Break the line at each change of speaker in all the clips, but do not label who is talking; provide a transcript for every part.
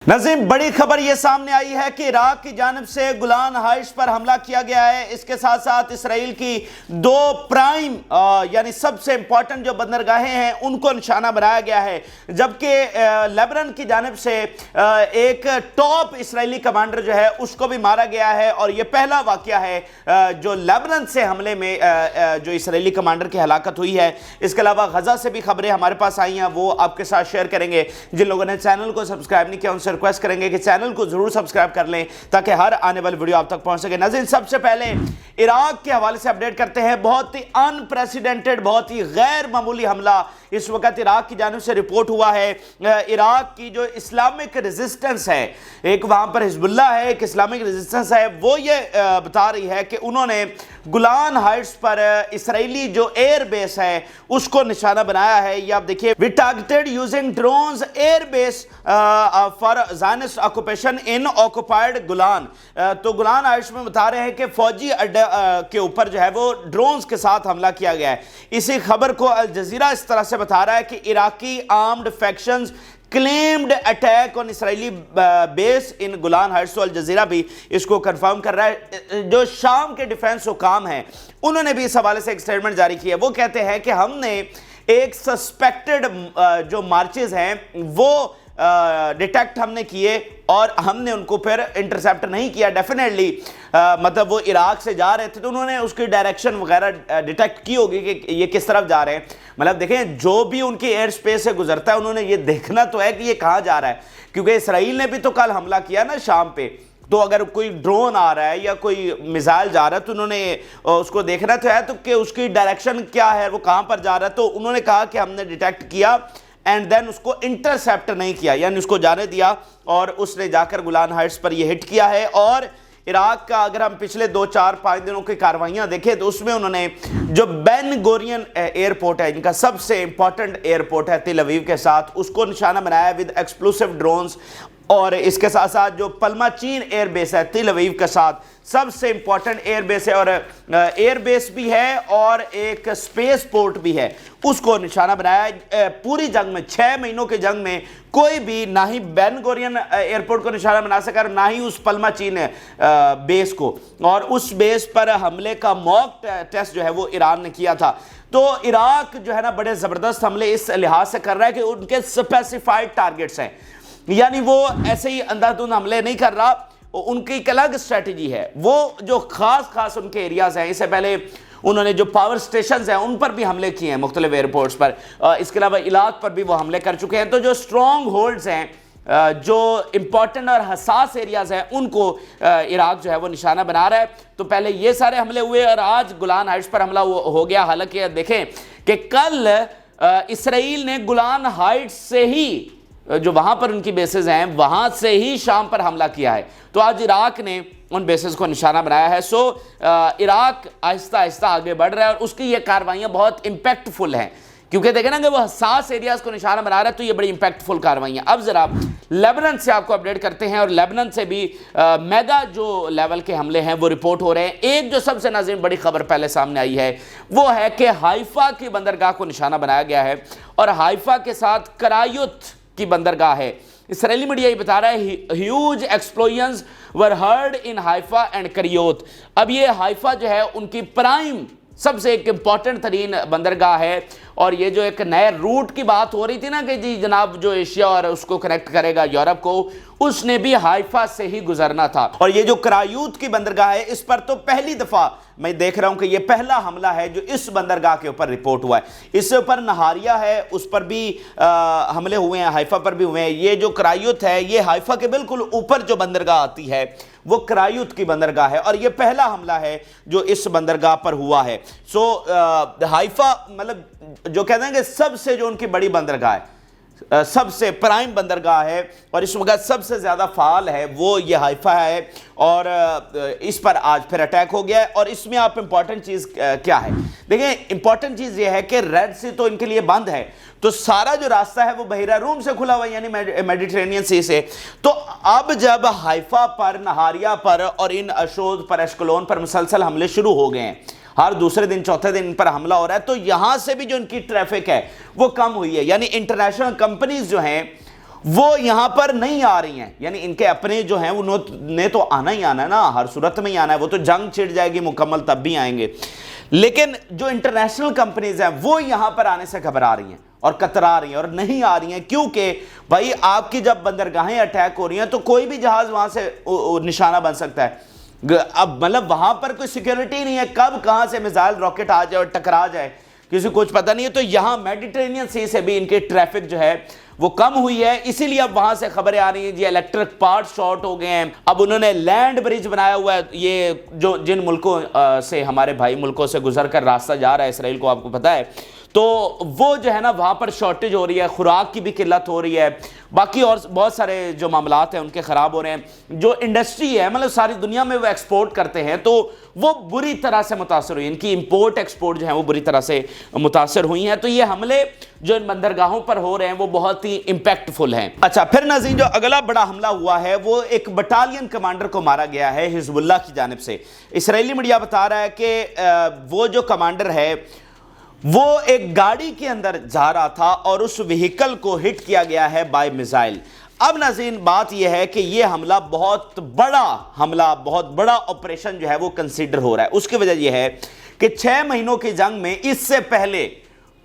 ناظرین، بڑی خبر یہ سامنے آئی ہے کہ عراق کی جانب سے گولان ہائٹس پر حملہ کیا گیا ہے۔ اس کے ساتھ ساتھ اسرائیل کی دو پرائم یعنی سب سے امپورٹنٹ جو بندرگاہیں ہیں ان کو نشانہ بنایا گیا ہے، جبکہ لیبنان کی جانب سے ایک ٹاپ اسرائیلی کمانڈر جو ہے اس کو بھی مارا گیا ہے، اور یہ پہلا واقعہ ہے جو لیبنان سے حملے میں جو اسرائیلی کمانڈر کی ہلاکت ہوئی ہے۔ اس کے علاوہ غزہ سے بھی خبریں ہمارے پاس آئی ہیں، وہ آپ کے ساتھ شیئر کریں گے۔ جن لوگوں نے چینل کو سبسکرائب نہیں کیا ان سے ریکویسٹ کریں گے کہ چینل کو ضرور سبسکرائب کر لیں تاکہ ہر آنے والی ویڈیو آپ تک پہنچ سکے۔ ناظرین، سب سے پہلے عراق کے حوالے سے اپڈیٹ کرتے ہیں۔ بہت ہی انپریسیڈنٹڈ، بہت ہی غیر معمولی حملہ اس وقت عراق کی جانب سے رپورٹ ہوا ہے۔ عراق کی جو اسلامک ریزسٹنس ہے، ایک وہاں پر حزب اللہ ہے، ایک اسلامک ریزسٹنس ہے، وہ یہ بتا رہی ہے کہ انہوں نے گولان ہائٹس پر اسرائیلی جو ایئر بیس ہے اس کو نشانہ بنایا ہے۔ یہ آپ دیکھیے، we targeted using drones air base for Zionist occupation in occupied Golan۔ تو گولان ہائٹس میں بتا رہے ہیں کہ فوجی اڈے کے اوپر جو ہے وہ ڈرونز کے ساتھ حملہ کیا گیا ہے۔ اسی خبر کو الجزیرہ اس طرح سے بتا رہا ہے کہ عراقی armed factions claimed attack on Israeli base in گولان heights. تو الجزیرہ بھی اس کو کنفرم کر رہا ہے۔ جو شام کے ڈیفنس حکام ہیں انہوں نے بھی اس حوالے سے ایک سٹیٹمنٹ جاری کی ہے۔ وہ کہتے ہیں کہ ہم نے ایک سسپیکٹڈ جو مارچز ہیں وہ ڈیٹیکٹ ہم نے کیے اور ہم نے ان کو پھر انٹرسیپٹ نہیں کیا۔ ڈیفینیٹلی مطلب وہ عراق سے جا رہے تھے تو انہوں نے اس کی ڈائریکشن وغیرہ ڈیٹیکٹ کی ہوگی کہ یہ کس طرف جا رہے ہیں۔ مطلب دیکھیں، جو بھی ان کی ایئر سپیس سے گزرتا ہے انہوں نے یہ دیکھنا تو ہے کہ یہ کہاں جا رہا ہے، کیونکہ اسرائیل نے بھی تو کل حملہ کیا نا شام پہ۔ تو اگر کوئی ڈرون آ رہا ہے یا کوئی میزائل جا رہا ہے تو انہوں نے اس کو دیکھنا تو ہے تو کہ اس کی ڈائریکشن کیا ہے، وہ کہاں پر جا رہا ہے۔ تو انہوں نے کہا کہ ہم نے ڈیٹیکٹ کیا اینڈ دین اس کو انٹرسیپٹ نہیں کیا، یعنی اس کو جانے دیا، اور اس نے جا کر گولان ہائٹس پر یہ ہٹ کیا ہے۔ اور عراق کا اگر ہم پچھلے 2-4-5 دنوں کی کاروائیاں دیکھیں تو اس میں انہوں نے جو بین گورین ایئرپورٹ ہے، ان کا سب سے امپورٹنٹ ایئرپورٹ ہے تل اویو کے ساتھ، اس کو نشانہ بنایا ود ایکسپلوسیو ڈرونز۔ اور اس کے ساتھ ساتھ جو پلمہ چین ایئر بیس ہے تل اویو کے ساتھ، سب سے امپورٹنٹ ایئر بیس ہے، اور ایئر بیس بھی ہے اور ایک سپیس پورٹ بھی ہے، اس کو نشانہ بنایا۔ پوری جنگ میں 6 مہینوں کے جنگ میں کوئی بھی نہ ہی بین گورین ایئرپورٹ کو نشانہ بنا سکا اور نہ ہی اس پلمہ چین بیس کو، اور اس بیس پر حملے کا موک ٹیسٹ جو ہے وہ ایران نے کیا تھا۔ تو عراق جو ہے نا بڑے زبردست حملے اس لحاظ سے کر رہا ہے کہ ان کے سپیسیفائڈ ٹارگٹس ہیں، یعنی وہ ایسے ہی اندھا دھند حملے نہیں کر رہا، ان کی ایک الگ اسٹریٹجی ہے۔ وہ جو خاص ان کے ایریاز ہیں، اس سے پہلے انہوں نے جو پاور سٹیشنز ہیں ان پر بھی حملے کیے ہیں، مختلف ایئرپورٹس پر، اس کے علاوہ علاق پر بھی وہ حملے کر چکے ہیں۔ تو جو سٹرونگ ہولڈز ہیں، جو امپورٹنٹ اور حساس ایریاز ہیں، ان کو عراق جو ہے وہ نشانہ بنا رہا ہے۔ تو پہلے یہ سارے حملے ہوئے اور آج گولان ہائٹس پر حملہ ہو گیا۔ حالانکہ دیکھیں کہ کل اسرائیل نے گولان ہائٹس سے ہی جو وہاں پر ان کی بیسز ہیں وہاں سے ہی شام پر حملہ کیا ہے، تو آج عراق نے ان بیسز کو نشانہ بنایا ہے۔ سو عراق آہستہ آہستہ آگے بڑھ رہا ہے اور اس کی یہ کاروائیاں بہت امپیکٹ فل ہیں، کیونکہ دیکھیں نا کہ وہ حساس ایریاز کو نشانہ بنا رہا ہے، تو یہ بڑی امپیکٹ فل کاروائیاں۔ اب ذرا لیبنان سے آپ کو اپڈیٹ کرتے ہیں، اور لیبنان سے بھی میگا جو لیول کے حملے ہیں وہ رپورٹ ہو رہے ہیں۔ ایک جو سب سے ناظرین بڑی خبر پہلے سامنے آئی ہے وہ ہے کہ حائفہ کی بندرگاہ کو نشانہ بنایا گیا ہے، اور حائفہ کے ساتھ کرایوت کی بندرگاہ ہے۔ اسرائیلی میڈیا یہ بتا رہا ہے huge explosions were heard in Haifa and Krayot. اب یہ حائفہ جو ہے ان کی پرائم سب سے ایک امپورٹنٹ ترین بندرگاہ ہے، اور یہ جو ایک نئے روٹ کی بات ہو رہی تھی نا کہ جی جناب جو ایشیا اور اس کو کنیکٹ کرے گا یورپ کو، اس نے بھی حائفہ سے ہی گزرنا تھا۔ اور یہ جو کرایوت کی بندرگاہ ہے اس پر تو پہلی دفعہ میں دیکھ رہا ہوں کہ یہ پہلا حملہ ہے جو اس بندرگاہ کے اوپر رپورٹ ہوا ہے۔ اس سے اوپر نہاریہ ہے، اس پر بھی حملے ہوئے ہیں، حائفہ پر بھی ہوئے ہیں۔ یہ جو کرایوت ہے یہ حائفہ کے بالکل اوپر جو بندرگاہ آتی ہے وہ کرایوت کی بندرگاہ ہے، اور یہ پہلا حملہ ہے جو اس بندرگاہ پر ہوا ہے۔ سو حائفہ مطلب جو کہتے ہیں کہ سب سے جو ان کی بڑی بندرگاہ ہے، سب سے پرائم بندرگاہ ہے، اور اس وقت سب سے زیادہ فعال ہے وہ یہ حائفہ ہے، اور اس پر آج پھر اٹیک ہو گیا ہے۔ اور اس میں آپ امپورٹنٹ چیز کیا ہے دیکھیں، امپورٹنٹ چیز یہ ہے کہ ریڈ سی تو ان کے لیے بند ہے، تو سارا جو راستہ ہے وہ بحیرہ روم سے کھلا ہوا ہے، یعنی میڈیٹرینین سی سے۔ تو اب جب حائفہ پر، نہاریہ پر اور ان اشود پر، اشکلون پر مسلسل حملے شروع ہو گئے ہیں، ہر دوسرے دن چوتھے دن ان پر حملہ ہو رہا ہے، تو یہاں سے بھی جو ان کی ٹریفک ہے وہ کم ہوئی ہے، یعنی انٹرنیشنل کمپنیز جو ہیں وہ یہاں پر نہیں آ رہی ہیں، یعنی ان کے اپنے جو ہیں انہوں نے تو آنا ہی آنا ہے نا، ہر صورت میں ہی آنا ہے، وہ تو جنگ چھڑ جائے گی مکمل تب بھی آئیں گے، لیکن جو انٹرنیشنل کمپنیز ہیں وہ یہاں پر آنے سے گھبرا رہی ہیں اور کترا رہی ہیں اور نہیں آ رہی ہیں، کیونکہ بھائی آپ کی جب بندرگاہیں اٹیک ہو رہی ہیں تو کوئی بھی جہاز وہاں سے نشانہ بن سکتا ہے، اب مطلب وہاں پر کوئی سیکیورٹی نہیں ہے، کب کہاں سے میزائل راکٹ آ جائے اور ٹکرا جائے کسی کچھ پتہ نہیں ہے، تو یہاں میڈیٹرینین سی سے بھی ان کے ٹریفک جو ہے وہ کم ہوئی ہے، اسی لیے اب وہاں سے خبریں آ رہی ہیں جی الیکٹرک پارٹ شارٹ ہو گئے ہیں، اب انہوں نے لینڈ برج بنایا ہوا ہے، یہ جو جن ملکوں سے ہمارے بھائی ملکوں سے گزر کر راستہ جا رہا ہے اسرائیل کو، آپ کو پتہ ہے، تو وہ جو ہے نا وہاں پر شارٹیج ہو رہی ہے، خوراک کی بھی قلت ہو رہی ہے، باقی اور بہت سارے جو معاملات ہیں ان کے خراب ہو رہے ہیں، جو انڈسٹری ہے مطلب ساری دنیا میں وہ ایکسپورٹ کرتے ہیں تو وہ بری طرح سے متاثر ہوئی، ان کی امپورٹ ایکسپورٹ جو ہیں وہ بری طرح سے متاثر ہوئی ہیں، تو یہ حملے جو ان بندرگاہوں پر ہو رہے ہیں وہ بہت ہی امپیکٹ فل ہیں۔ اچھا پھر ناظرین جو اگلا بڑا حملہ ہوا ہے وہ ایک بٹالین کمانڈر کو مارا گیا ہے حزب اللہ کی جانب سے، اسرائیلی میڈیا بتا رہا ہے کہ وہ جو کمانڈر ہے وہ ایک گاڑی کے اندر جا رہا تھا اور اس وہیکل کو ہٹ کیا گیا ہے بائی میزائل۔ اب ناظرین بات یہ ہے کہ یہ حملہ بہت بڑا آپریشن جو ہے وہ کنسیڈر ہو رہا ہے، اس کی وجہ یہ ہے کہ 6 مہینوں کی جنگ میں اس سے پہلے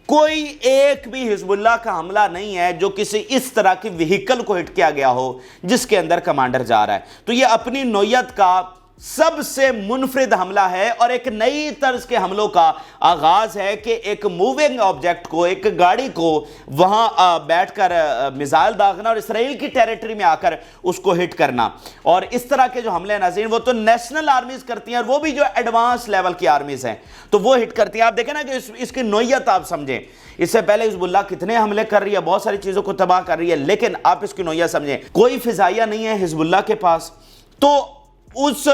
کوئی ایک بھی حزب اللہ کا حملہ نہیں ہے جو کسی اس طرح کی وہیکل کو ہٹ کیا گیا ہو جس کے اندر کمانڈر جا رہا ہے، تو یہ اپنی نوعیت کا سب سے منفرد حملہ ہے اور ایک نئی طرز کے حملوں کا آغاز ہے کہ ایک موونگ آبجیکٹ کو، ایک گاڑی کو وہاں بیٹھ کر میزائل داغنا اور اسرائیل کی ٹیریٹری میں آ کر اس کو ہٹ کرنا، اور اس طرح کے جو حملے ناظرین وہ تو نیشنل آرمیز کرتی ہیں اور وہ بھی جو ایڈوانس لیول کی آرمیز ہیں تو وہ ہٹ کرتی ہیں۔ آپ دیکھیں نا کہ اس کی نوعیت آپ سمجھیں، اس سے پہلے حزب اللہ کتنے حملے کر رہی ہے، بہت ساری چیزوں کو تباہ کر رہی ہے، لیکن آپ اس کی نوعیت سمجھیں، کوئی فضائیہ نہیں ہے حزب اللہ کے پاس، تو اس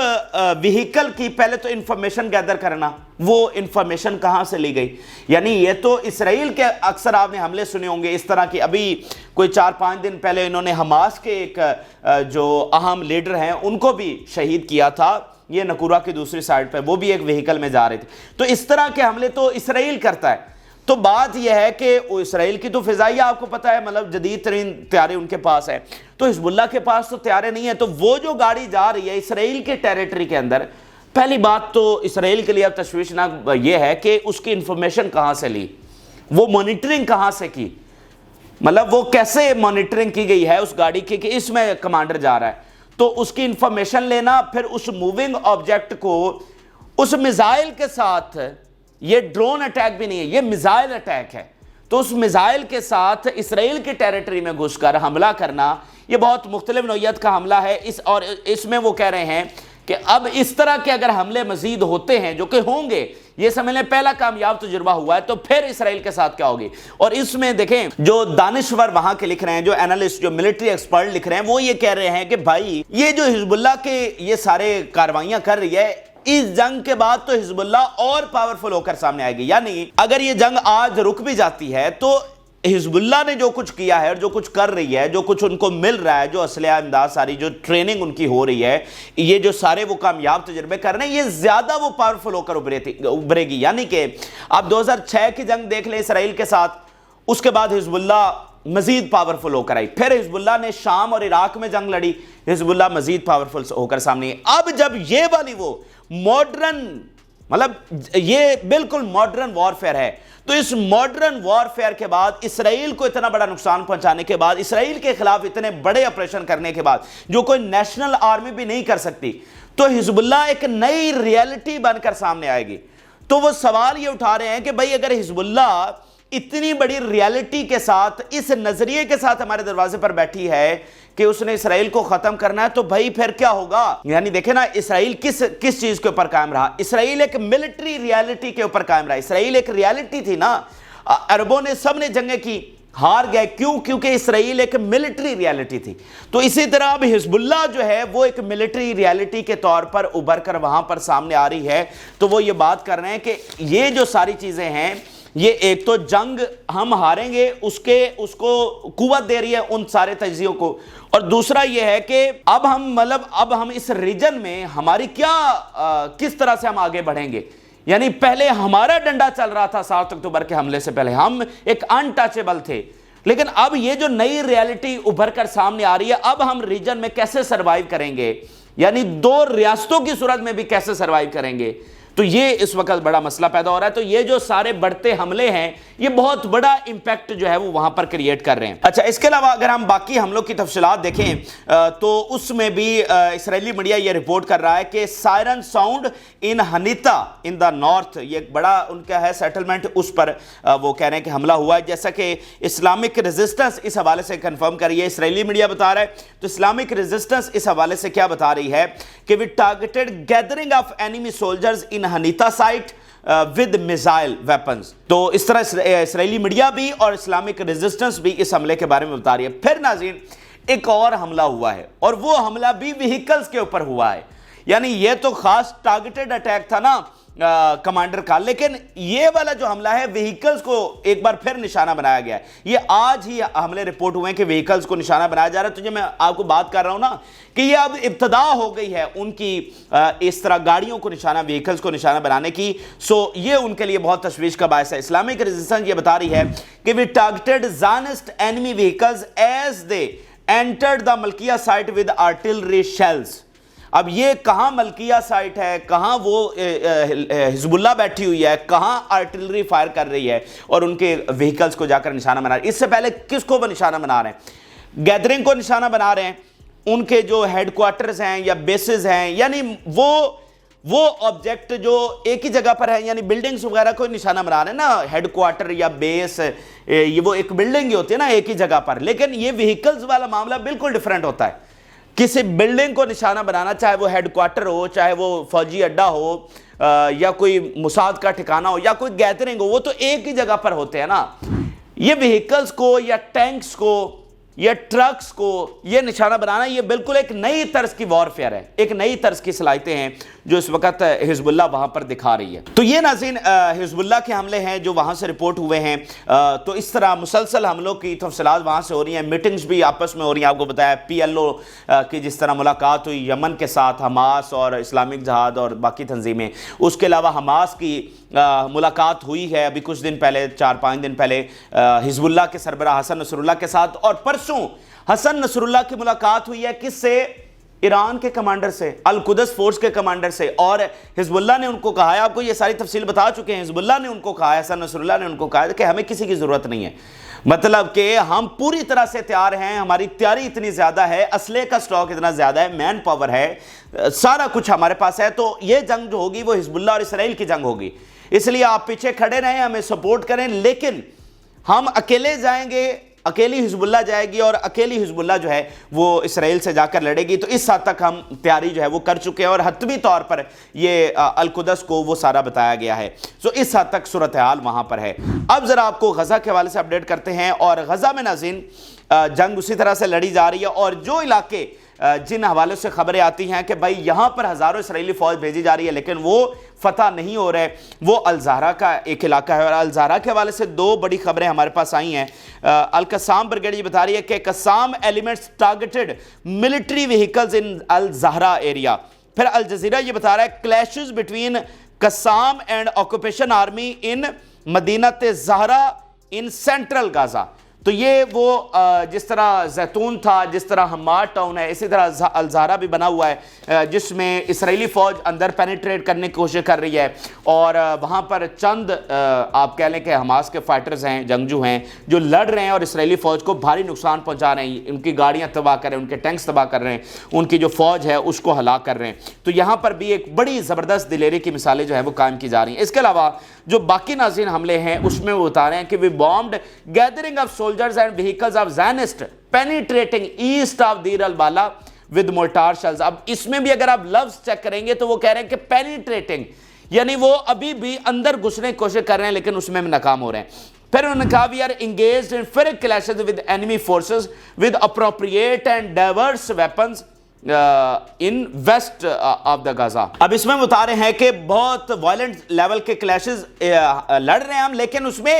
وہیکل کی پہلے تو انفارمیشن گیدر کرنا، وہ انفارمیشن کہاں سے لی گئی، یعنی یہ تو اسرائیل کے اکثر آپ نے حملے سنے ہوں گے اس طرح کی، ابھی کوئی 4-5 دن پہلے انہوں نے حماس کے ایک جو اہم لیڈر ہیں ان کو بھی شہید کیا تھا، یہ نکورہ کی دوسری سائڈ پہ، وہ بھی ایک وہیکل میں جا رہے تھے، تو اس طرح کے حملے تو اسرائیل کرتا ہے۔ تو بات یہ ہے کہ اسرائیل کی تو فضائیہ آپ کو پتہ ہے مطلب جدید ترین طیارے ان کے پاس ہے، تو حزب اللہ کے پاس تو طیارے نہیں ہیں، تو وہ جو گاڑی جا رہی ہے اسرائیل کے ٹیریٹری کے اندر، پہلی بات تو اسرائیل کے لیے اب تشویشناک یہ ہے کہ اس کی انفارمیشن کہاں سے لی، وہ مانیٹرنگ کہاں سے کی، مطلب وہ کیسے مانیٹرنگ کی گئی ہے اس گاڑی کی کہ اس میں کمانڈر جا رہا ہے، تو اس کی انفارمیشن لینا، پھر اس موونگ آبجیکٹ کو اس میزائل کے ساتھ، یہ ڈرون اٹیک بھی نہیں ہے، یہ میزائل اٹیک ہے، تو اس میزائل کے ساتھ اسرائیل کے ٹیریٹری میں گھس کر حملہ کرنا، یہ بہت مختلف نوعیت کا حملہ ہے، اور اس میں وہ کہہ رہے ہیں کہ اب اس طرح کے اگر حملے مزید ہوتے ہیں جو کہ ہوں گے، یہ سمجھ لیں پہلا کامیاب تجربہ ہوا ہے، تو پھر اسرائیل کے ساتھ کیا ہوگی، اور اس میں دیکھیں جو دانشور وہاں کے لکھ رہے ہیں، جو اینالسٹ، جو ملٹری ایکسپرٹ لکھ رہے ہیں، وہ یہ کہہ رہے ہیں کہ بھائی یہ جو حزب اللہ کے یہ سارے کاروائیاں کر رہی ہے، اس جنگ کے بعد تو حزب اللہ اور پاورفل ہو کر سامنے آئے گی، یعنی اگر یہ جنگ آج رک بھی جاتی ہے تو حزب اللہ نے جو کچھ کیا ہے اور جو کچھ کر رہی ہے، جو کچھ ان کو مل رہا ہے، جو اسلحہ امداد ساری جو ٹریننگ ان کی ہو رہی ہے، یہ جو سارے وہ کامیاب تجربے کر رہے ہیں، یہ زیادہ وہ پاورفل ہو کر ابھرے گی، یعنی کہ آپ 2006 کی جنگ دیکھ لیں اسرائیل کے ساتھ، اس کے بعد حزب اللہ مزید پاورفل ہو کر آئی، پھر حزب اللہ نے شام اور عراق میں جنگ لڑی، حزب اللہ مزید پاورفل ہو کر سامنے، اب جب یہ والی وہ ماڈرن، مطلب یہ بالکل ماڈرن وارفیئر ہے، تو اس ماڈرن وارفیئر کے بعد اسرائیل کو اتنا بڑا نقصان پہنچانے کے بعد، اسرائیل کے خلاف اتنے بڑے آپریشن کرنے کے بعد جو کوئی نیشنل آرمی بھی نہیں کر سکتی، تو حزب اللہ ایک نئی ریئلٹی بن کر سامنے آئے گی۔ تو وہ سوال یہ اٹھا رہے ہیں کہ بھئی اگر حزب اللہ اتنی بڑی ریالٹی کے ساتھ، اس نظریے کے ساتھ ہمارے دروازے پر بیٹھی ہے کہ اس نے اسرائیل کو ختم کرنا ہے، تو بھائی پھر کیا ہوگا؟ یعنی دیکھیں نا اسرائیل کس چیز کے اوپر قائم رہا؟ اسرائیل ایک ملٹری ریالٹی کے اوپر قائم رہا، اسرائیل ایک ریالٹی تھی نا، عربوں نے سب نے جنگیں کی، ہار گئے، کیوں؟ کیونکہ اسرائیل ایک ملٹری ریالٹی تھی۔ تو اسی طرح اب حزب اللہ جو ہے وہ ایک ملٹری ریالٹی کے طور پر ابھر کر وہاں پر سامنے آ رہی ہے، تو وہ یہ بات کر رہے ہیں کہ یہ جو ساری چیزیں ہیں، یہ ایک تو جنگ ہم ہاریں گے اس کو قوت دے رہی ہے ان سارے تجزیوں کو، اور دوسرا یہ ہے کہ اب ہم اس ریجن میں ہماری کس طرح سے ہم آگے بڑھیں گے، یعنی پہلے ہمارا ڈنڈا چل رہا تھا 7 اکتوبر کے حملے سے پہلے، ہم ایک انٹچیبل تھے، لیکن اب یہ جو نئی ریالٹی ابھر کر سامنے آ رہی ہے، اب ہم ریجن میں کیسے سروائیو کریں گے، یعنی 2 ریاستوں کی صورت میں بھی کیسے سروائیو کریں گے، تو یہ اس وقت بڑا مسئلہ پیدا ہو رہا ہے۔ تو یہ جو سارے بڑھتے حملے ہیں، یہ بہت بڑا امپیکٹ جو ہے وہ وہاں پر کریٹ کر رہے ہیں۔ اچھا، اس کے علاوہ اگر ہم باقی حملوں کی تفصیلات دیکھیں تو اس میں بھی اسرائیلی میڈیا یہ رپورٹ کر رہا ہے کہ siren sound in ہنیتا in the north, یہ ایک بڑا ان کا ہے سیٹلمنٹ، اس پر وہ کہہ رہے ہیں کہ حملہ ہوا ہے، جیسا کہ اسلامک ریزسٹنس اس حوالے سے کنفرم کر رہی ہے، اسرائیلی میڈیا بتا رہا ہے۔ تو اسلامک ریزسٹنس اس حوالے سے کیا بتا رہی ہے کہ we targeted gathering of enemy soldiers in Hanita site with missile weapons. تو اس طرح اسرائیلی میڈیا بھی اور اسلامک ریزسٹنس بھی اس حملے کے بارے میں بتا رہی ہے۔ پھر ناظرین ایک اور حملہ ہوا ہے، اور وہ حملہ بھی وہیکلز کے اوپر ہوا ہے، یعنی یہ تو خاص ٹارگیٹڈ اٹیک تھا نا کمانڈر کا، لیکن یہ والا جو حملہ ہے وہیکلز کو ایک بار پھر نشانہ بنایا گیا ہے۔ یہ آج ہی حملے رپورٹ ہوئے ہیں کہ وہیکلز کو نشانہ بنایا جا رہا ہے۔ تو جو میں آپ کو بات کر رہا ہوں نا کہ یہ اب ابتدا ہو گئی ہے ان کی اس طرح گاڑیوں کو نشانہ، وہیکلز کو نشانہ بنانے کی، سو یہ ان کے لیے بہت تشویش کا باعث ہے۔ اسلامک ریزسٹنس یہ بتا رہی ہے کہ we targeted Zionist enemy vehicles as they entered the Malkia site with artillery shells. اب یہ کہاں ملکیہ سائٹ ہے، کہاں وہ حزب اللہ بیٹھی ہوئی ہے، کہاں آرٹلری فائر کر رہی ہے اور ان کے وہیکلز کو جا کر نشانہ بنا رہے ہیں۔ اس سے پہلے کس کو وہ نشانہ بنا رہے ہیں؟ گیدرنگ کو نشانہ بنا رہے ہیں، ان کے جو ہیڈ کوارٹرز ہیں یا بیسز ہیں، یعنی وہ آبجیکٹ جو ایک ہی جگہ پر ہے، یعنی بلڈنگز وغیرہ کو نشانہ بنا رہے ہیں نا، ہیڈ کوارٹر یا بیس، یہ وہ ایک بلڈنگ ہی ہوتی ہے نا ایک ہی جگہ پر، لیکن یہ وہیکلز والا معاملہ بالکل ڈیفرنٹ ہوتا ہے۔ کسی بلڈنگ کو نشانہ بنانا، چاہے وہ ہیڈ کوارٹر ہو، چاہے وہ فوجی اڈا ہو، یا کوئی موساد کا ٹھکانہ ہو، یا کوئی گیدرنگ ہو، وہ تو ایک ہی جگہ پر ہوتے ہیں نا۔ یہ وہیکلز کو یا ٹینکس کو یا ٹرکس کو یہ نشانہ بنانا، یہ بالکل ایک نئی طرز کی وارفیئر ہے، ایک نئی طرز کی صلاحیتیں ہیں جو اس وقت حزب اللہ وہاں پر دکھا رہی ہے۔ تو یہ ناظرین حزب اللہ کے حملے ہیں جو وہاں سے رپورٹ ہوئے ہیں۔ تو اس طرح مسلسل حملوں کی تفصیلات وہاں سے ہو رہی ہیں، میٹنگز بھی آپس میں ہو رہی ہیں۔ آپ کو بتایا پی ایل او کی جس طرح ملاقات ہوئی یمن کے ساتھ، حماس اور اسلامک جہاد اور باقی تنظیمیں، اس کے علاوہ حماس کی ملاقات ہوئی ہے ابھی کچھ دن پہلے، 4-5 دن پہلے حزب اللہ کے سربراہ حسن نصر اللہ کے ساتھ، اور پرسوں حسن نصر اللہ کی ملاقات ہوئی ہے کس سے؟ ایران کے کمانڈر سے، القدس فورس کے کمانڈر سے، اور حزب اللہ نے ان کو کہا ہے، آپ کو یہ ساری تفصیل بتا چکے ہیں، حزب اللہ نے ان کو کہا ہے، حسن نصر اللہ نے ان کو کہا ہے کہ ہمیں کسی کی ضرورت نہیں ہے، مطلب کہ ہم پوری طرح سے تیار ہیں، ہماری تیاری اتنی زیادہ ہے، اسلحے کا سٹاک اتنا زیادہ ہے، مین پاور ہے، سارا کچھ ہمارے پاس ہے۔ تو یہ جنگ جو ہوگی وہ حزب اللہ اور اسرائیل کی جنگ ہوگی، اس لیے آپ پیچھے کھڑے رہیں، ہمیں سپورٹ کریں، لیکن ہم اکیلے جائیں گے، اکیلی حزب اللہ جائے گی اور اکیلی حزب اللہ جو ہے وہ اسرائیل سے جا کر لڑے گی۔ تو اس حد تک ہم تیاری جو ہے وہ کر چکے ہیں، اور حتمی طور پر یہ القدس کو وہ سارا بتایا گیا ہے۔ اس حد تک صورتحال وہاں پر ہے۔ اب ذرا آپ کو غزہ کے حوالے سے اپڈیٹ کرتے ہیں، اور غزہ میں ناظرین جنگ اسی طرح سے لڑی جا رہی ہے، اور جو علاقے جن حوالے سے خبریں آتی ہیں کہ بھائی یہاں پر ہزاروں اسرائیلی فوج بھیجی جا رہی ہے لیکن وہ فتح نہیں ہو رہے، وہ الزہرا کا ایک علاقہ ہے، اور الزہرا کے حوالے سے 2 بڑی خبریں ہمارے پاس آئی ہیں۔ القسام بریگیڈ یہ بتا رہی ہے کہ Qassam elements targeted military vehicles in Al Zahra area. پھر الجزیرہ یہ بتا رہا ہے clashes between Qassam and occupation army in Madina Zahra in central Gaza. تو یہ وہ جس طرح زیتون تھا، جس طرح حمار ٹاؤن ہے، اسی طرح الزہرا بھی بنا ہوا ہے جس میں اسرائیلی فوج اندر پینیٹریٹ کرنے کی کوشش کر رہی ہے، اور وہاں پر چند آپ کہہ لیں کہ حماس کے فائٹرز ہیں، جنگجو ہیں جو لڑ رہے ہیں اور اسرائیلی فوج کو بھاری نقصان پہنچا رہے ہیں، ان کی گاڑیاں تباہ کر رہے ہیں، ان کے ٹینکس تباہ کر رہے ہیں، ان کی جو فوج ہے اس کو ہلاک کر رہے ہیں۔ تو یہاں پر بھی ایک بڑی زبردست دلیری کی مثالیں جو ہے وہ قائم کی جا رہی ہیں۔ اس کے علاوہ جو باقی ناظرین حملے ہیں اس میں وہ بتا رہے ہیں کہ we bombed gathering of soldiers and vehicles of Zionist penetrating east of Deir al-Bala with mortar shells۔ اب اس میں بھی اگر آپ لفظ چیک کریں گے تو وہ کہہ رہے ہیں کہ penetrating، یعنی وہ ابھی بھی اندر گھسنے کی کوشش کر رہے ہیں لیکن اس میں بھی ناکام ہو رہے ہیں۔ پھر انہوں نے کہا we are engaged in ferric clashes with enemy forces with appropriate and diverse weapons in west of the Gaza. اب اس میں بتا رہے ہیں کہ بہت وائلنٹ لیول کے کلیشز لڑ رہے ہیں ہم, لیکن اس میں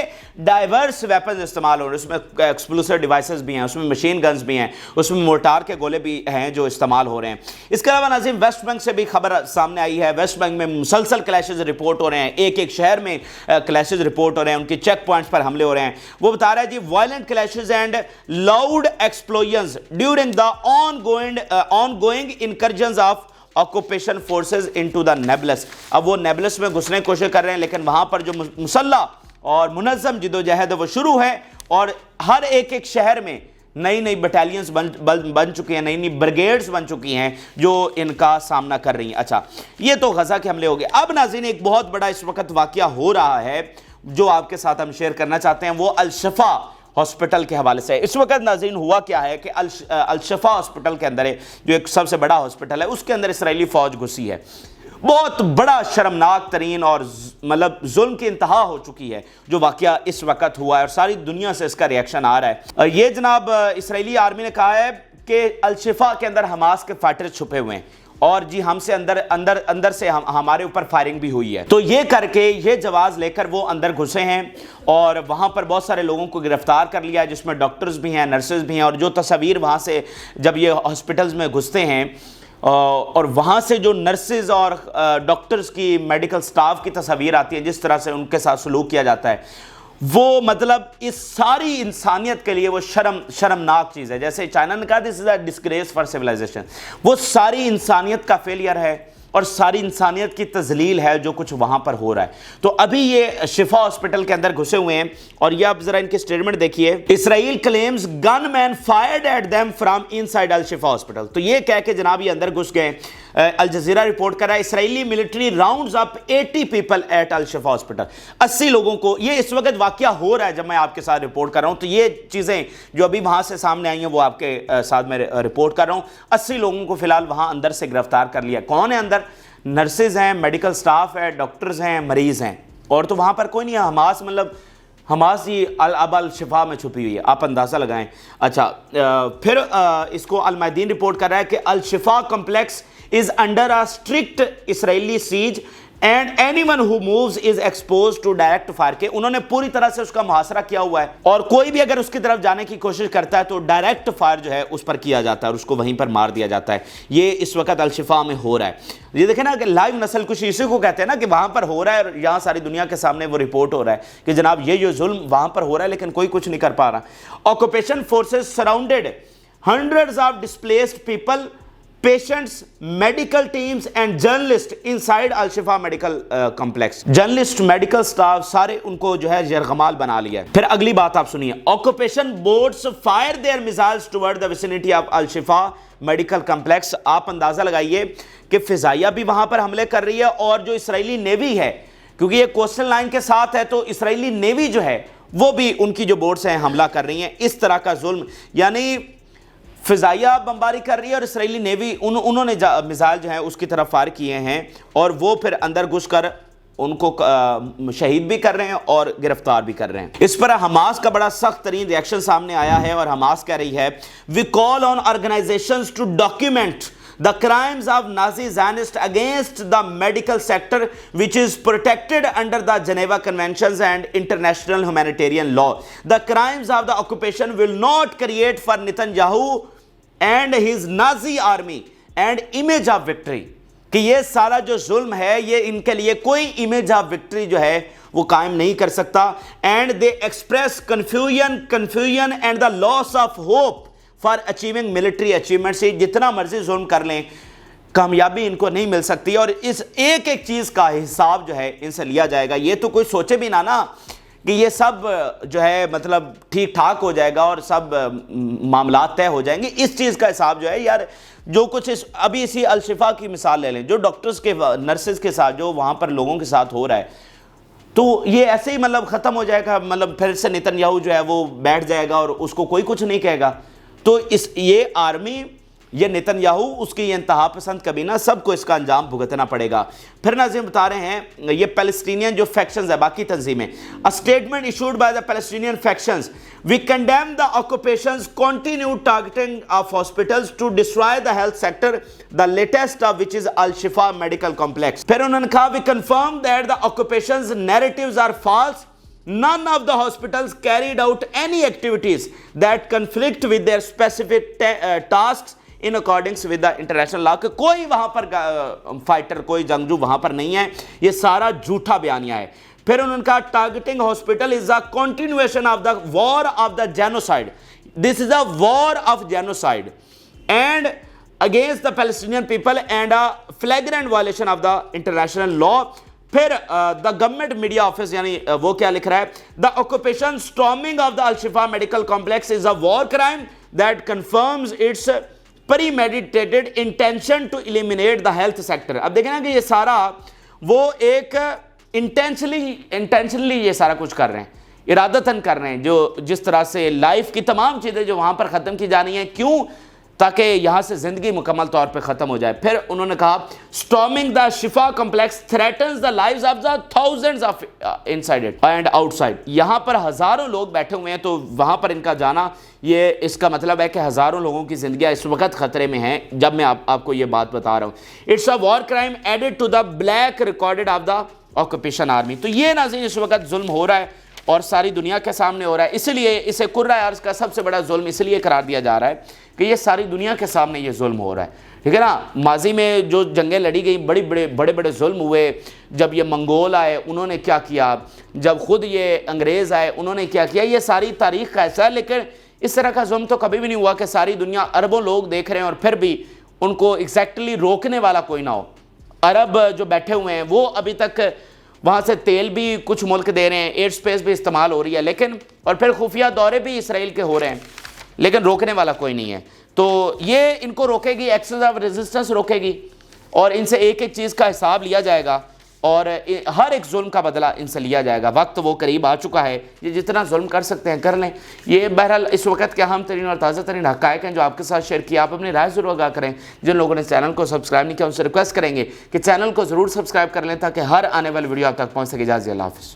ڈائیورس ویپنز استعمال ہو رہے ہیں, اس میں ایکسپلوسیو ڈیوائسز بھی ہیں, اس میں مشین گنز بھی ہیں, اس میں مورٹار کے گولے بھی ہیں جو استعمال ہو رہے ہیں. اس کے علاوہ ناظرین ویسٹ بینک سے بھی خبر سامنے آئی ہے. ویسٹ بینک میں مسلسل کلیشز رپورٹ ہو رہے ہیں, ایک ایک شہر میں کلیشز رپورٹ ہو رہے ہیں, ان کی چیک پوائنٹس پر حملے ہو رہے ہیں. وہ بتا رہا ہے جی violent clashes and loud explosions during the ongoing incursions of occupation forces into the Nablus. اب وہ نیبلس میں گھسنے کی کوشش کر رہے ہیں, لیکن وہاں پر جو مسلح اور منظم جدوجہد وہ شروع ہے, اور ہر ایک ایک شہر میں نئی نئی بٹالینز بن چکی ہیں, نئی نئی بریگیڈز بن چکی ہیں جو ان کا سامنا کر رہی ہیں. اچھا, یہ تو غزہ کے حملے ہو گئے. اب ناظرین ایک بہت بڑا اس وقت واقعہ ہو رہا ہے جو آپ کے ساتھ ہم شیئر کرنا چاہتے ہیں, وہ الشفا ہاسپٹل کے حوالے سے. اس وقت ناظرین ہوا کیا ہے کہ الشفا ہاسپٹل کے اندر جو ایک سب سے بڑا ہاسپٹل ہے, اس کے اندر اسرائیلی فوج گھسی ہے. بہت بڑا شرمناک ترین اور مطلب ظلم کی انتہا ہو چکی ہے جو واقعہ اس وقت ہوا ہے, اور ساری دنیا سے اس کا ریاکشن آ رہا ہے. یہ جناب اسرائیلی آرمی نے کہا ہے کہ الشفا کے اندر حماس کے فائٹرز چھپے ہوئے ہیں, اور جی ہم سے اندر سے ہمارے اوپر فائرنگ بھی ہوئی ہے. تو یہ کر کے یہ جواز لے کر وہ اندر گھسے ہیں, اور وہاں پر بہت سارے لوگوں کو گرفتار کر لیا ہے, جس میں ڈاکٹرز بھی ہیں, نرسز بھی ہیں. اور جو تصاویر وہاں سے جب یہ ہاسپٹلز میں گھستے ہیں اور وہاں سے جو نرسز اور ڈاکٹرز کی میڈیکل سٹاف کی تصاویر آتی ہیں, جس طرح سے ان کے ساتھ سلوک کیا جاتا ہے, وہ مطلب اس ساری انسانیت کے لیے وہ شرمناک چیز ہے. جیسے چائنا نے کہا دس از اے ڈسگریس فار سویلائزیشن, وہ ساری انسانیت کا فیلئر ہے اور ساری انسانیت کی تذلیل ہے جو کچھ وہاں پر ہو رہا ہے. تو ابھی یہ شفا ہاسپٹل کے اندر گھسے ہوئے ہیں, اور یہ آپ ذرا ان کی سٹیٹمنٹ دیکھیے. Israel claims gunmen fired at them from inside Al Shifa hospital. تو یہ کہہ کے جناب یہ اندر گھس گئے. الجزیرہ رپورٹ کر رہا ہے Israeli military rounds up 80 people at Al Shifa hospital. 80 لوگوں کو, یہ اس وقت واقعہ ہو رہا ہے جب میں آپ کے ساتھ رپورٹ کر رہا ہوں, تو یہ چیزیں جو ابھی وہاں سے سامنے آئی ہیں وہ آپ کے ساتھ میں رپورٹ کر رہا ہوں. 80 لوگوں کو فی الحال وہاں اندر سے گرفتار کر لیا. کون ہے اندر؟ نرسز ہیں, میڈیکل سٹاف ہے, ڈاکٹرز ہیں, مریض ہیں, اور تو وہاں پر کوئی نہیں ہے. حماس مطلب حماس ہی اب الشفا میں چھپی ہوئی ہے, آپ اندازہ لگائیں. اچھا, پھر اس کو المیدین رپورٹ کر رہا ہے کہ Al Shifa complex is under a strict Israeli siege and anyone who moves is exposed to direct fire. کہ انہوں نے پوری طرح سے اس کا محاصرہ کیا ہوا ہے, اور کوئی بھی اگر اس کی طرف جانے کی کوشش کرتا ہے تو ڈائریکٹ فائر جو ہے اس پر کیا جاتا ہے اور اس کو وہیں پر مار دیا جاتا ہے. یہ اس وقت الشفا میں ہو رہا ہے. یہ دیکھیں نا کہ لائیو نسل کشی اسی کو کہتے ہیں نا, کہ وہاں پر ہو رہا ہے اور یہاں ساری دنیا کے سامنے وہ رپورٹ ہو رہا ہے کہ جناب یہ جو ظلم وہاں پر ہو رہا ہے لیکن کوئی کچھ نہیں کر پا رہا. Occupation forces surrounded hundreds of displaced people, patients, medical teams and journalist inside Al Shifa medical complex. Journalist, medical staff, سارے ان کو جو ہے یرغمال بنا لیا ہے. پھر اگلی بات آپ سنیے. Occupation boards fire their missiles toward the vicinity of Al Shifa medical complex. آپ اندازہ لگائیے کہ فضائیہ بھی وہاں پر حملے کر رہی ہے, اور جو اسرائیلی نیوی ہے, کیونکہ یہ کوسٹل لائن کے ساتھ ہے, تو اسرائیلی نیوی جو ہے وہ بھی ان کی جو بورڈز ہیں حملہ کر رہی ہیں. اس طرح کا ظلم, یعنی فضائیہ بمباری کر رہی ہے اور اسرائیلی نیوی انہوں نے میزائل جو ہیں اس کی طرف فائر کیے ہیں, اور وہ پھر اندر گھس کر ان کو شہید بھی کر رہے ہیں اور گرفتار بھی کر رہے ہیں. اس پر حماس کا بڑا سخت ترین ریاکشن سامنے آیا ہے, اور حماس کہہ رہی ہے we call on organizations to document the crimes of Nazi Zionists against the medical sector which is protected under the Geneva Conventions and international humanitarian law. The crimes of the occupation will not create for Netanyahu and his Nazi army and image of victory. کہ یہ سارا جو ظلم ہے یہ ان کے لیے کوئی امیج آف وکٹری جو ہے وہ قائم نہیں کر سکتا. And they express confusion and the loss of hope for achieving military achievements. جتنا مرضی ظلم کر لیں کامیابی ان کو نہیں مل سکتی, اور اس ایک ایک چیز کا حساب جو ہے ان سے لیا جائے گا. یہ تو کوئی سوچے بھی نہ کہ یہ سب جو ہے مطلب ٹھیک ٹھاک ہو جائے گا اور سب معاملات طے ہو جائیں گے. اس چیز کا حساب جو ہے یار, جو کچھ ابھی اسی الشفا کی مثال لے لیں, جو ڈاکٹرز کے, نرسز کے ساتھ جو وہاں پر لوگوں کے ساتھ ہو رہا ہے, تو یہ ایسے ہی مطلب ختم ہو جائے گا. مطلب پھر سے نتن یاہو جو ہے وہ بیٹھ جائے گا اور اس کو کوئی کچھ نہیں کہے گا. تو یہ آرمی یہ نیتن یاہو اس کی یہ انتہا پسند کابینہ سب کو اس کا انجام بھگتنا پڑے گا۔ پھر ناظرین بتا رہے ہیں یہ پیلسٹینین جو فیکشنز ہے باقی تنظیمیں، a statement issued by the Palestinian factions, we condemn the occupation's continued targeting of hospitals to destroy the health sector, the latest of which is Al-Shifa Medical Complex. پھر انہوں نے کہا we confirm that the occupation's narratives are false. None of the hospitals carried out any activities that conflict with their specific tasks in accordance with the international law. کہ کوئی وہاں پر fighter, کوئی جنگجو وہاں پر نہیں ہے، یہ سارا جھوٹا بیانیہ ہے۔ پھر انہوں نے کہا targeting hospital is a continuation of the war of the genocide. This is a war of genocide and against the Palestinian people and a flagrant violation of the international law. پھر the government media office یعنی وہ کیا لکھ رہا ہے، the occupation storming of the Al-Shifa medical complex is a war crime that confirms its premeditated intention to eliminate the health sector. اب دیکھیں نا کہ یہ سارا وہ ایک انٹینشنلی یہ سارا کچھ کر رہے ہیں، ارادتاً کر رہے ہیں، جو جس طرح سے لائف کی تمام چیزیں جو وہاں پر ختم کی جانی ہیں، کیوں؟ تاکہ یہاں سے زندگی مکمل طور پہ ختم ہو جائے۔ پھر انہوں نے کہا storming the Shifa complex threatens the lives of the thousands of inside it and outside. یہاں پر ہزاروں لوگ بیٹھے ہوئے ہیں، تو وہاں پر ان کا جانا یہ اس کا مطلب ہے کہ ہزاروں لوگوں کی زندگیاں اس وقت خطرے میں ہیں جب میں آپ کو یہ بات بتا رہا ہوں۔ It's a war crime added to the black recorded of the occupation army. تو یہ ناظرین اس وقت ظلم ہو رہا ہے اور ساری دنیا کے سامنے ہو رہا ہے، اس لیے اسے قرۂ ارض کا سب سے بڑا ظلم اس لیے قرار دیا جا رہا ہے کہ یہ ساری دنیا کے سامنے یہ ظلم ہو رہا ہے، ٹھیک ہے نا۔ ماضی میں جو جنگیں لڑی گئیں، بڑے بڑے ظلم ہوئے، جب یہ منگول آئے انہوں نے کیا کیا، جب خود یہ انگریز آئے انہوں نے کیا کیا، یہ ساری تاریخ کا حصہ ہے۔ لیکن اس طرح کا ظلم تو کبھی بھی نہیں ہوا کہ ساری دنیا اربوں لوگ دیکھ رہے ہیں اور پھر بھی ان کو ایگزیکٹلی روکنے والا کوئی نہ ہو۔ عرب جو بیٹھے ہوئے ہیں وہ ابھی تک وہاں سے تیل بھی کچھ ملک دے رہے ہیں، ایئر سپیس بھی استعمال ہو رہی ہے، لیکن اور پھر خفیہ دورے بھی اسرائیل کے ہو رہے ہیں، لیکن روکنے والا کوئی نہیں ہے۔ تو یہ ان کو روکے گی، ایکسس آف ریزسٹنس روکے گی، اور ان سے ایک ایک چیز کا حساب لیا جائے گا اور ہر ایک ظلم کا بدلہ ان سے لیا جائے گا۔ وقت وہ قریب آ چکا ہے، یہ جتنا ظلم کر سکتے ہیں کر لیں۔ یہ بہرحال اس وقت کے اہم ترین اور تازہ ترین حقائق ہیں جو آپ کے ساتھ شیئر کیا۔ آپ اپنی رائے ضرور آگاہ کریں۔ جن لوگوں نے چینل کو سبسکرائب نہیں کیا ان سے ریکویسٹ کریں گے کہ چینل کو ضرور سبسکرائب کر لیں تاکہ ہر آنے والی ویڈیو آپ تک پہنچ سکے۔ اجازت اللہ حافظ۔